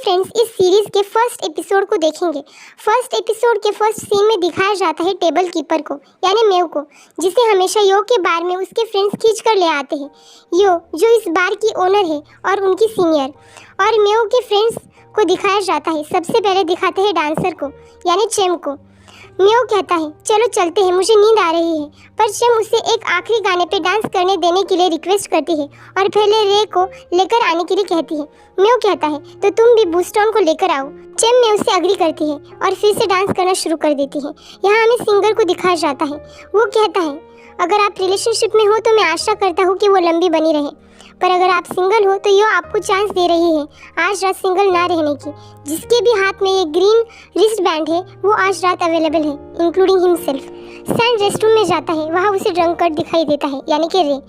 Friends, इस series के first episode को देखेंगे। फर्स्ट एपिसोड के फर्स्ट सीन में दिखाया जाता है टेबल कीपर को, यानी मेव को, जिसे हमेशा यो के बार में उसके फ्रेंड्स खींच कर ले आते हैं। यो जो इस बार की ओनर है और उनकी सीनियर, और मेव के फ्रेंड्स को दिखाया जाता है। सबसे पहले दिखाते हैं डांसर को, यानी चेम को। मेव कहता है चलो चलते हैं, मुझे नींद आ रही है, पर चेम उसे एक आखिरी गाने पे डांस करने देने के लिए रिक्वेस्ट करती है और पहले रे को लेकर आने के लिए कहती है। मेव कहता है तो तुम भी बूस्टन को लेकर आओ। चेम में उसे अग्री करती है और फिर से डांस करना शुरू कर देती है। यहाँ हमें सिंगर को दिखाया जाता है। वो कहता है अगर आप रिलेशनशिप में हो तो मैं आशा करता हूँ कि वो लंबी बनी रहे, पर अगर आप सिंगल हो तो ये आपको चांस दे रही है आज रात सिंगल ना रहने की। जिसके भी हाथ में ये ग्रीन रिस्ट बैंड है वो आज रात अवेलेबल है, इंक्लूडिंग हिमसेल्फ। सैंड रेस्टरूम में जाता है, वहाँ उसे ड्रंकर्ड दिखाई देता है, यानी कि रे।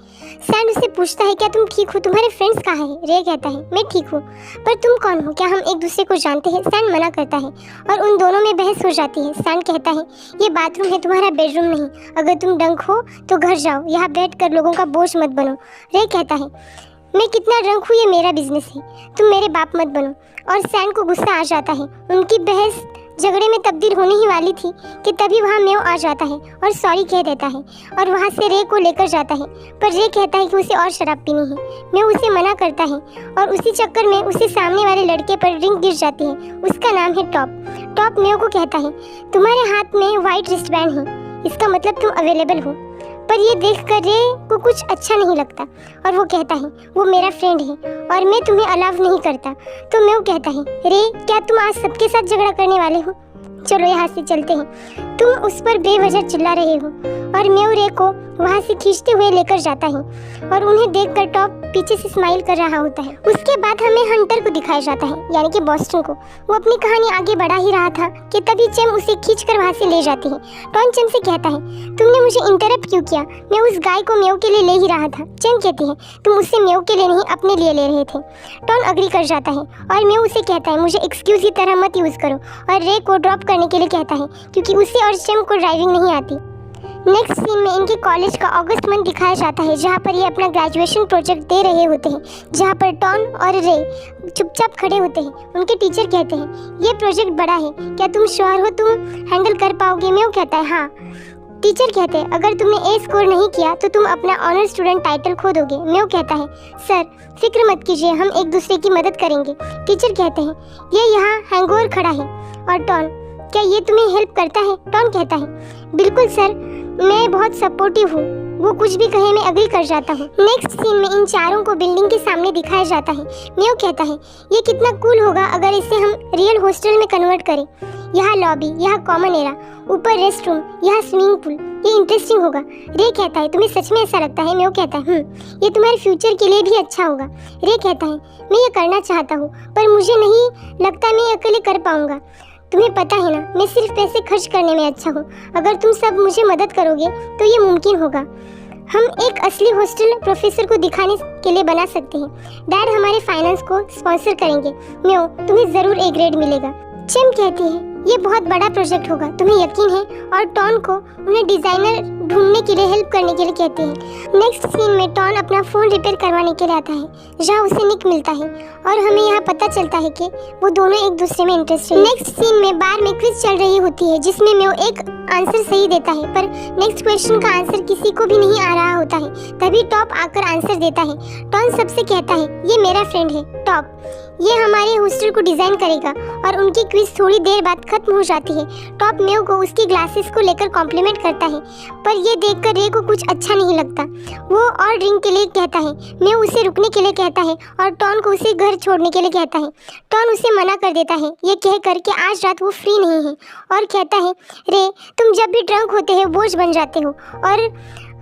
सैंड उसे पूछता है क्या तुम ठीक हो, तुम्हारे फ्रेंड्स कहाँ हैं? रे कहता है मैं ठीक हूँ, पर तुम कौन हो, क्या हम एक दूसरे को जानते हैं? सैंड मना करता है और उन दोनों में बहस हो जाती है। सैंड कहता है ये बाथरूम है, तुम्हारा बेडरूम नहीं। अगर तुम ड्रंक हो तो घर जाओ, यहाँ बैठ कर लोगों का बोझ मत बनो। रे कहता है मैं कितना ड्रंक हूँ ये मेरा बिजनेस है, तुम मेरे बाप मत बनो। और सैंड को गुस्सा आ जाता है। उनकी बहस झगड़े में तब्दील होने ही वाली थी कि तभी वहाँ मेव आ जाता है और सॉरी कह देता है और वहाँ से रे को लेकर जाता है। पर रे कहता है कि उसे और शराब पीनी है। मेव उसे मना करता है और उसी चक्कर में उसे सामने वाले लड़के पर रिंग गिर जाती है। उसका नाम है टॉप। टॉप मेव को कहता है तुम्हारे हाथ में वाइट रिस्ट बैंड है, इसका मतलब तुम अवेलेबल हो। पर ये देखकर रे को कुछ अच्छा नहीं लगता और वो कहता है वो मेरा फ्रेंड है और मैं तुम्हें अलाउ नहीं करता। तो मेव कहता है रे क्या तुम आज सबके साथ झगड़ा करने वाले हो? चलो यहाँ से चलते हैं, तुम उस पर बेवजह चिल्ला रहे हो। और मेव रे को वहाँ से खींचते हुए लेकर जाता है और उन्हें देखकर टॉप पीछे से स्माइल कर रहा होता है। उसके बाद हमें हंटर को दिखाया जाता है, यानी कि बॉस्टन को। वो अपनी कहानी आगे बढ़ा ही रहा था कि तभी चेम उसे खींचकर वहाँ से ले जाती है। टॉन चेम से कहता है तुमने मुझे इंटरप्ट क्यों किया, मैं उस गाय को मेव के लिए ले ही रहा था। चेम कहती है तुम उससे मेव के लिए नहीं अपने लिए ले रहे थे। टॉन अग्री कर जाता है और मेव उसे कहता है मुझे एक्सक्यूज की तरह मत यूज़ करो, और रे को ड्रॉप करने के लिए कहता है क्योंकि उसे और चेम को ड्राइविंग नहीं आती। नेक्स्ट सीन में इनके कॉलेज का अगस्त मंथ दिखाया जाता है, जहाँ पर ये अपना ग्रेजुएशन प्रोजेक्ट दे रहे होते हैं, जहाँ पर टॉन और रे चुपचाप खड़े होते हैं। उनके टीचर कहते हैं ये प्रोजेक्ट बड़ा है, क्या तुम श्योर हो तुम हैंडल कर पाओगे? मेव कहता है हाँ। टीचर कहते हैं अगर तुमने ए स्कोर नहीं किया तो तुम अपना ऑनर स्टूडेंट टाइटल खो दोगे। मेव कहता है सर फिक्र मत कीजिए, हम एक दूसरे की मदद करेंगे। टीचर कहते हैं ये यहाँ हैंगओवर खड़ा है। और टॉन क्या ये तुम्हें हेल्प करता है? टॉन कहता है बिल्कुल सर, मैं बहुत सपोर्टिव हूँ, वो कुछ भी कहे मैं अग्री कर जाता हूँ। नेक्स्ट सीन में इन चारों को बिल्डिंग के सामने दिखाया जाता है। मेव कहता है ये कितना कूल होगा अगर इसे हम रियल हॉस्टल में कन्वर्ट करें। यहाँ लॉबी, यहाँ कॉमन एरा, ऊपर रेस्ट रूम, यहाँ स्विमिंग पूल, ये इंटरेस्टिंग होगा। रे कहता है तुम्हें सच में ऐसा लगता है? मेव कहता है ये तुम्हारे फ्यूचर के लिए भी अच्छा होगा। रे कहता है मैं ये करना चाहता हूँ, पर मुझे नहीं लगता मैं अकेले कर पाऊँगा। तुम्हें पता है ना मैं सिर्फ पैसे खर्च करने में अच्छा हूँ, अगर तुम सब मुझे मदद करोगे तो ये मुमकिन होगा। हम एक असली हॉस्टल प्रोफेसर को दिखाने के लिए बना सकते हैं। डैड हमारे फाइनेंस को स्पॉन्सर करेंगे। मेव तुम्हें ज़रूर ए ग्रेड मिलेगा। चेम कहती है ये बहुत बड़ा प्रोजेक्ट होगा, तुम्हें यकीन है? और टॉन को उन्हें डिज़ाइनर ढूंढने के लिए हेल्प करने के लिए कहते हैं। नेक्स्ट सीन में टॉन अपना फ़ोन रिपेयर करवाने के लिए आता है, जहाँ उसे निक मिलता है और हमें यहाँ पता चलता है कि वो दोनों एक दूसरे में इंटरेस्टेड हैं। नेक्स्ट सीन में बार में क्विज चल रही होती है, जिसमें मेव एक आंसर सही देता है, पर नेक्स्ट क्वेश्चन का आंसर किसी को भी नहीं आ रहा होता है। तभी टॉप आकर आंसर देता है। टॉन सबसे कहता है ये मेरा फ्रेंड है टॉप, ये हमारे हॉस्टल को डिज़ाइन करेगा। और उनकी क्विज थोड़ी देर बाद खत्म हो जाती है। टॉप मेव को उसकी ग्लासेस को लेकर कॉम्प्लीमेंट करता है, पर ये देखकर रे को कुछ अच्छा नहीं लगता। वो और ड्रिंक के लिए कहता है। मेव उसे रुकने के लिए कहता है और टॉन को उसे घर छोड़ने के लिए कहता है। टॉन उसे मना कर देता है ये कहकर कि आज रात वो फ्री नहीं है, और कहता है रे तुम जब भी ड्रंक होते हो बोझ बन जाते हो। और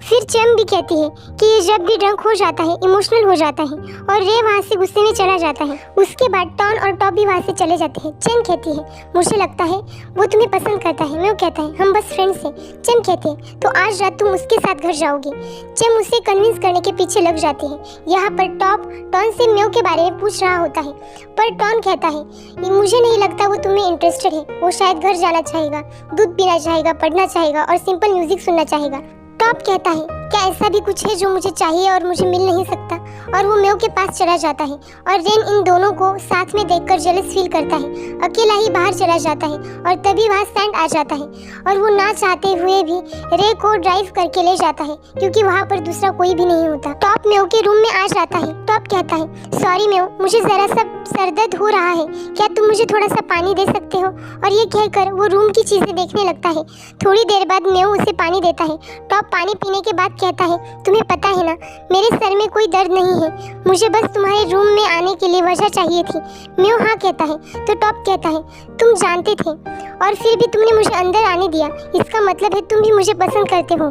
फिर चेम भी कहती है कि ये जब भी ड्रंक हो जाता है इमोशनल हो जाता है, और रे वहाँ से गुस्से में चला जाता है। उसके बाद टॉन और टॉप भी वहाँ से चले जाते हैं। चेम कहती है मुझे लगता है वो तुम्हें पसंद करता है। मेव कहता है हम बस फ्रेंड्स हैं। चेम कहती है तो आज रात तुम उसके साथ घर जाओगे। चेम उसे कन्विंस करने के पीछे लग जाती है। यहाँ पर टॉप टॉन से मेव के बारे में पूछ रहा होता है, पर टॉन कहता है मुझे नहीं लगता वो तुम्हें इंटरेस्टेड है, वो शायद घर जाना चाहेगा, दूध पीना चाहेगा, पढ़ना चाहेगा और सिंपल म्यूजिक सुनना चाहेगा। टॉप कहता है क्या ऐसा भी कुछ है जो मुझे चाहिए और मुझे मिल नहीं सकता? और वो मेव के पास चला जाता है और रेन इन दोनों को साथ में देखकर जेलस फील करता है। अकेला ही बाहर चला जाता है और तभी वहाँ सैंड आ जाता है और वो ना चाहते हुए भी रे को ड्राइव करके ले जाता है क्योंकि वहाँ पर दूसरा कोई भी नहीं होता। टॉप मेव के रूम में आ जाता है। टॉप कहता है, सॉरी मेव, मुझे जरा सा सरदर्द हो रहा है, क्या तुम मुझे थोड़ा सा पानी दे सकते हो? और ये कहकर वो रूम की चीजें देखने लगता है। थोड़ी देर बाद मेव उसे पानी देता है। टॉप पानी पीने के बाद कहता है, तुम्हें पता है ना, मेरे सर में कोई दर्द नहीं है, मुझे बस तुम्हारे रूम में आने के लिए वजह चाहिए थी। मेव हाँ कहता है। तो टॉप कहता है, तुम जानते थे और फिर भी तुमने मुझे अंदर आने दिया, इसका मतलब है तुम भी मुझे पसंद करते हो।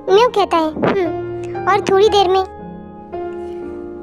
मेव कहता है और थोड़ी देर में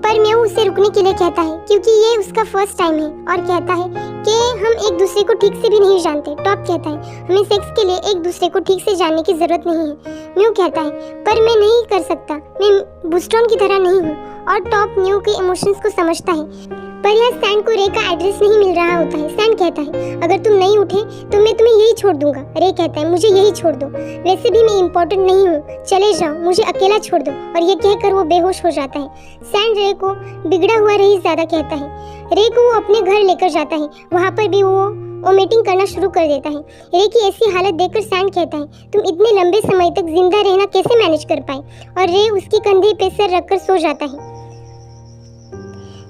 पर मेव उसे रुकने के लिए कहता है क्योंकि ये उसका फर्स्ट टाइम है और कहता है कि हम एक दूसरे को ठीक से भी नहीं जानते। टॉप कहता है, हमें सेक्स के लिए एक दूसरे को ठीक से जानने की जरूरत नहीं है। मेव कहता है, पर मैं नहीं कर सकता, मैं बूस्टन की तरह नहीं हूँ। और टॉप मेव के इमोशंस को समझता है। पर यह सैंड को रे का एड्रेस नहीं मिल रहा होता है। सैंड कहता है, अगर तुम नहीं उठे तो मैं तुम्हें यही छोड़ दूंगा। रे कहता है, मुझे यही छोड़ दो, वैसे भी मैं इम्पोर्टेंट नहीं हूँ, चले जाओ, मुझे अकेला छोड़ दो। और ये कहकर वो बेहोश हो जाता है। सैंड रे को बिगड़ा हुआ रही ज्यादा कहता है। रे को वो अपने घर लेकर जाता है। वहाँ पर भी वो वोमिटिंग करना शुरू कर देता है। रे की ऐसी हालत देखकर सैंड कहता है, तुम इतने लंबे समय तक जिंदा रहना कैसे मैनेज कर पाए? और रे उसकी कंधे पे सर रखकर सो जाता है।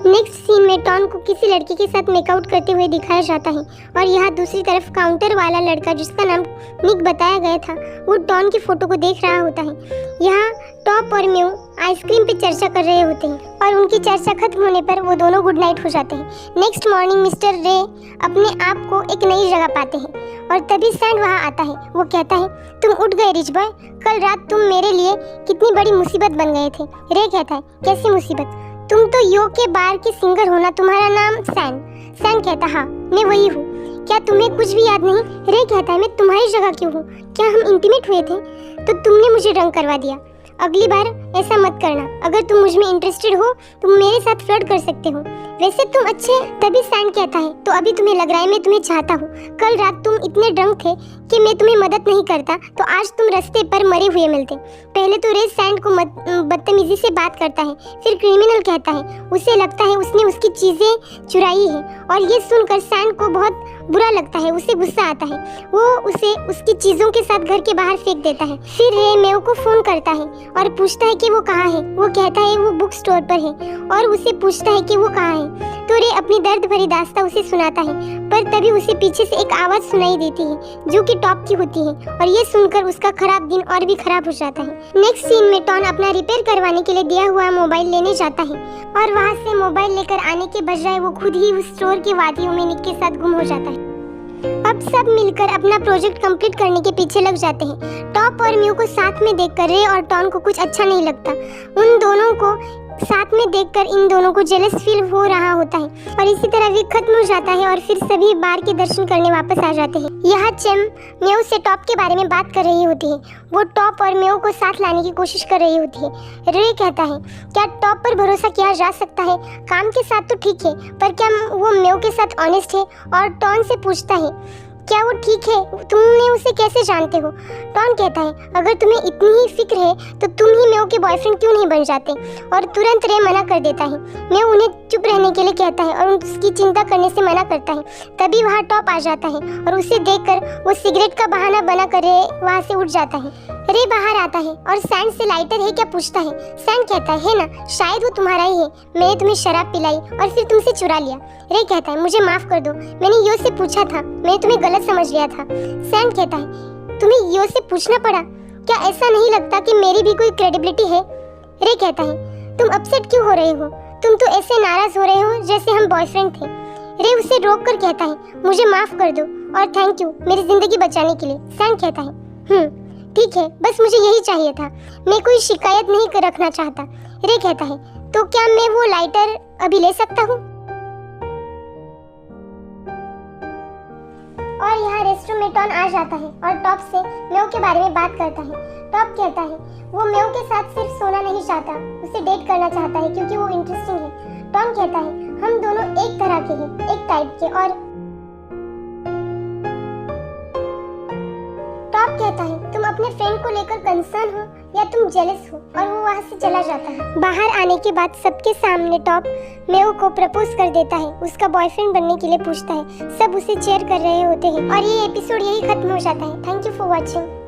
नेक्स्ट सीन में टॉन को किसी लड़की के साथ मेकआउट करते हुए दिखाया जाता है और यहाँ दूसरी तरफ काउंटर वाला लड़का जिसका नाम निक बताया गया था वो टॉन की फोटो को देख रहा होता है। यहाँ टॉप और मेव आइसक्रीम पे चर्चा कर रहे होते हैं और उनकी चर्चा खत्म होने पर वो दोनों गुड नाइट हो जाते हैं। नेक्स्ट मॉर्निंग मिस्टर रे अपने आप को एक नई जगह पाते हैं और तभी सैंड वहाँ आता है। वो कहता है, तुम उठ गए रिच बॉय, कल रात तुम मेरे लिए कितनी बड़ी मुसीबत बन गए थे। रे कहता है, कैसी मुसीबत? तुम तो यो के बार के सिंगर हो ना, तुम्हारा नाम सैंड। सैंड कहता, हाँ मैं वही हूँ, क्या तुम्हें कुछ भी याद नहीं? रे कहता है, मैं तुम्हारी जगह क्यों हूँ? क्या हम इंटीमेट हुए थे तो तुमने मुझे रंग करवा दिया? अगली बार ऐसा मत करना, अगर तुम मुझ में इंटरेस्टेड हो तुम मेरे साथ फ्लर्ट कर सकते हो, वैसे तुम अच्छे। तभी सैंड कहता है, तो अभी तुम्हें लग रहा है मैं तुम्हें चाहता हूँ? कल रात तुम इतने ड्रंक थे कि मैं तुम्हें मदद नहीं करता तो आज तुम रास्ते पर मरे हुए मिलते। पहले तो रे सैंड को बदतमीजी से बात करता है, फिर क्रिमिनल कहता है। उसे लगता है उसने उसकी चीजें चुराई है और ये सुनकर सैंड को बहुत बुरा लगता है, उसे गुस्सा आता है। वो उसे उसकी चीजों के साथ घर के बाहर फेंक देता है। फिर रे मेव को फोन करता है और पूछता है कि वो कहाँ है। वो कहता है वो बुक स्टोर पर है और उसे पूछता है कि वो कहाँ है। तो रे अपनी दर्द भरी दास्तां उसे सुनाता है, पर तभी उसे पीछे से एक आवाज सुनाई देती है जो कि टॉप की होती है और ये सुनकर उसका खराब दिन और भी खराब हो जाता है। नेक्स्ट सीन में टॉन अपना रिपेयर करवाने के लिए दिया हुआ मोबाइल लेने जाता है और वहाँ से मोबाइल लेकर आने के बजाय वो खुद ही उस स्टोर के वादियों में निक के साथ गुम हो जाता है। अब सब मिलकर अपना प्रोजेक्ट कंप्लीट करने के पीछे लग जाते हैं। टॉप और म्यू को साथ में देखकर रे और टॉन को कुछ अच्छा नहीं लगता। उन दोनों को साथ में देखकर इन दोनों को जेलस फील हो रहा होता है और इसी तरह वीक खत्म हो जाता है और फिर सभी बार के दर्शन करने वापस आ जाते हैं। यहाँ चेम म्यू से टॉप के बारे में बात कर रही होती है। वो टॉप और म्यू को साथ लाने की कोशिश कर रही होती है। रे कहता है, क्या टॉप पर भरोसा किया जा सकता है? काम के साथ तो ठीक है, पर क्या वो म्यू के साथ ऑनेस्ट है? और टॉन से पूछता है, क्या वो ठीक है? तुमने उसे कैसे जानते हो? टॉन कहता है, अगर तुम्हें इतनी ही फिक्र है तो तुम ही मेव के बॉयफ्रेंड क्यों नहीं बन जाते? और तुरंत रे मना कर देता है। मेव उन्हें चुप रहने के लिए कहता है और उसकी चिंता करने से मना करता है। तभी वहाँ टॉप आ जाता है और उसे देखकर वो सिगरेट का बहाना बना कर वहाँ से उठ जाता है। रे बाहर आता है और सैंड से लाइटर है क्या पूछता है। सैंड कहता है ना, शायद वो तुम्हारा ही है, मैंने तुम्हें शराब पिलाई और फिर तुमसे चुरा लिया। रे कहता है, मुझे माफ कर दो, मैंने यो से पूछा था, मैंने तुम्हें गलत समझ लिया था। सैंड कहता है, तुम्हें यो से पूछना पड़ा? क्या ऐसा नहीं लगता कि मेरी भी कोई क्रेडिबिलिटी है? रे कहता है, तुम अपसेट क्यों हो रहे हो? तुम तो ऐसे नाराज हो रहे हो जैसे हम बॉयफ्रेंड थे। रे उसे रोक कर कहता है, मुझे माफ कर दो और थैंक यू मेरी जिंदगी बचाने के लिए। सैंड कहता है, ठीक है, बस मुझे यही चाहिए था, मैं कोई शिकायत नहीं कर रखना चाहता। रे कहता है, तो क्या मैं वो लाइटर अभी ले सकता हूँ? और यहाँ रेस्टरूम में टॉन आ जाता है और टॉप से मेव के बारे में बात करता है। टॉप कहता है वो मेव के साथ सिर्फ सोना नहीं चाहता, उसे डेट करना चाहता है क्योंकि वो इंटरेस्टिंग है। टॉन कहता है, हम दोनों एक तरह के हैं, एक टाइप के। और टॉप कहता है, तुम अपने फ्रेंड को लेकर कंसर्न हो या तुम जेलस हो, और वो वहाँ से चला जाता है। बाहर आने के बाद सबके सामने टॉप मेव को प्रपोज कर देता है, उसका बॉयफ्रेंड बनने के लिए पूछता है। सब उसे चेयर कर रहे होते हैं और ये एपिसोड यही खत्म हो जाता है। Thank you for watching.